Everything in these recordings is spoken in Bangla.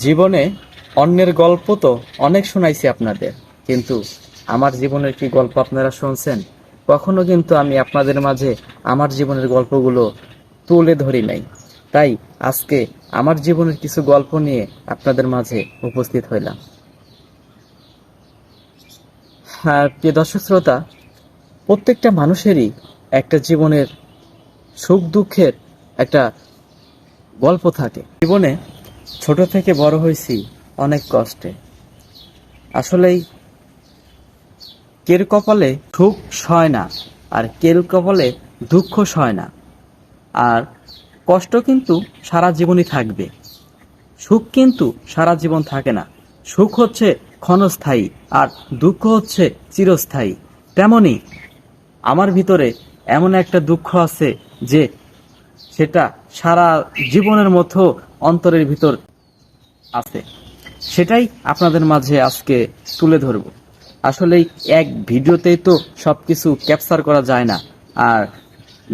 জীবনে অন্যের গল্প তো অনেক শোনাইছি আপনাদের, কিন্তু আমার জীবনের কি গল্প আপনারা শুনছেন? কখনো কিন্তু আমি আপনাদের মাঝে আমার জীবনের গল্পগুলো তুলে ধরি নাই। তাই আজকে আমার জীবনের কিছু গল্প নিয়ে আপনাদের মাঝে উপস্থিত হইলাম। হ্যাঁ, প্রিয় দর্শক শ্রোতা, প্রত্যেকটা মানুষেরই একটা জীবনের সুখ দুঃখের একটা গল্প থাকে। জীবনে ছোট থেকে বড় হয়েছি অনেক কষ্টে। আসলেই কের কপালে সুখ সয় না, আর কের কপালে দুঃখ সয় না। আর কষ্ট কিন্তু সারা জীবনই থাকবে, সুখ কিন্তু সারা জীবন থাকে না। সুখ হচ্ছে ক্ষণস্থায়ী, আর দুঃখ হচ্ছে চিরস্থায়ী। তেমনি আমার ভিতরে এমন একটা দুঃখ আছে যে সেটা সারা জীবনের মতো অন্তরের ভিতর আছে। সেটাই আপনাদের মাঝে আজকে তুলে ধরব। আসলেই এক ভিডিওতেই তো সবকিছু ক্যাপচার করা যায় না, আর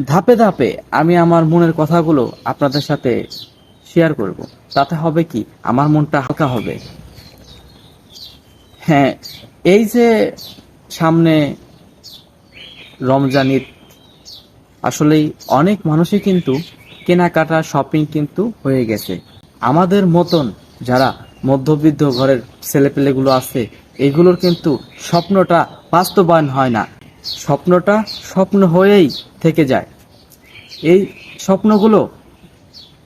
ধাপে ধাপে আমি আমার মনের কথাগুলো আপনাদের সাথে শেয়ার করব। তাতে হবে কি, আমার মনটা হালকা হবে। হ্যাঁ, এই যে সামনে রমজান ঈদ, আসলেই অনেক মানুষই কিন্তু কেনাকাটা শপিং কিন্তু হয়ে গেছে। আমাদের মতন যারা মধ্যবিত্ত ঘরের ছেলেপেলেগুলো আছে, এগুলোর কিন্তু স্বপ্নটা বাস্তবায়ন হয় না। স্বপ্নটা স্বপ্ন হয়েই থেকে যায়। এই স্বপ্নগুলো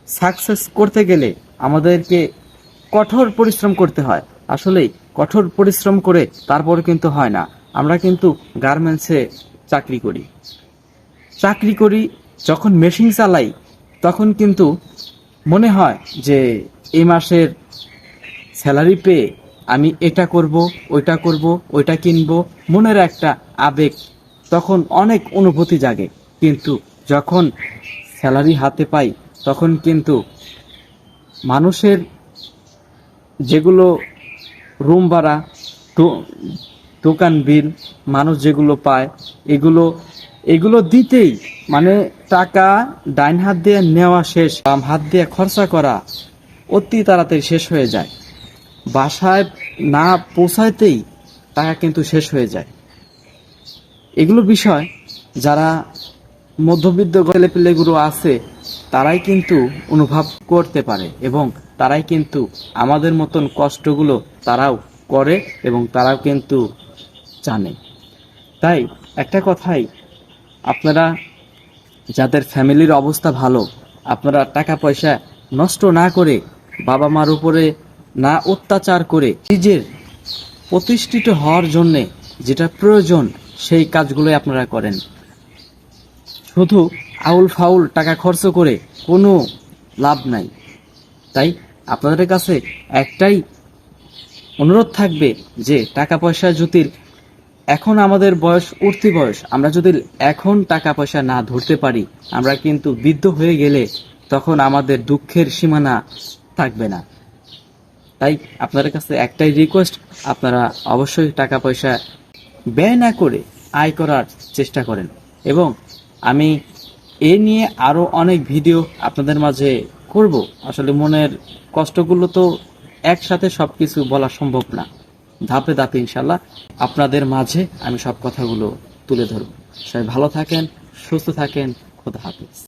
সাকসেস করতে গেলে আমাদেরকে কঠোর পরিশ্রম করতে হয়। আসলেই কঠোর পরিশ্রম করে তারপর কিন্তু হয় না। আমরা কিন্তু গার্মেন্টসে চাকরি করি, যখন মেশিন চালাই তখন কিন্তু মনে হয় যে এই মাসের স্যালারি পেয়ে আমি এটা করব, ওইটা করব, ওইটা কিনবো, মনের একটা আবেগ, তখন অনেক অনুভূতি জাগে। কিন্তু যখন স্যালারি হাতে পাই তখন কিন্তু মানুষের যেগুলো রুম ভাড়া, দোকান বিল, মানুষ যেগুলো পায়, এগুলো এগুলো দিতেই মানে টাকা ডাইন হাত দিয়ে নেওয়া শেষ, বাম হাত দিয়ে খরচা করা অতি তাড়াতাড়ি শেষ হয়ে যায়। বাসায় না পৌঁছাইতেই টাকা কিন্তু শেষ হয়ে যায়। এগুলো বিষয় যারা মধ্যবিত্ত ছেলেপেলেগুলো আছে তারাই কিন্তু অনুভব করতে পারে, এবং তারাই কিন্তু আমাদের মতন কষ্টগুলো তারাও করে, এবং তারাও কিন্তু জানে। তাই একটা কথাই, আপনারা যাদের ফ্যামিলির অবস্থা ভালো, আপনারা টাকা পয়সা নষ্ট না করে, বাবা মার উপরে না অত্যাচার করে, নিজের প্রতিষ্ঠিত হওয়ার জন্যে যেটা প্রয়োজন সেই কাজগুলোই আপনারা করেন। শুধু আউল ফাউল টাকা খরচ করে কোনো লাভ নাই। তাই আপনাদের কাছে একটাই অনুরোধ থাকবে যে টাকা পয়সা যদি এখন আমাদের বয়স উঠতি বয়স, আমরা যদি এখন টাকা পয়সা না ধরতে পারি, আমরা কিন্তু বৃদ্ধ হয়ে গেলে তখন আমাদের দুঃখের সীমানা থাকবে না। তাই আপনাদের কাছে একটাই রিকোয়েস্ট, আপনারা অবশ্যই টাকা পয়সা ব্যয় না করে আয় করার চেষ্টা করেন। এবং আমি এ নিয়ে আরো অনেক ভিডিও আপনাদের মাঝে করব। আসলে মনের কষ্টগুলো তো একসাথে সবকিছু বলা সম্ভব না, ধাপে ধাপে ইনশাল্লাহ আপনাদের মাঝে আমি সব কথাগুলো তুলে ধরব। সবাই ভালো থাকেন, সুস্থ থাকেন, খোদা হাফেজ।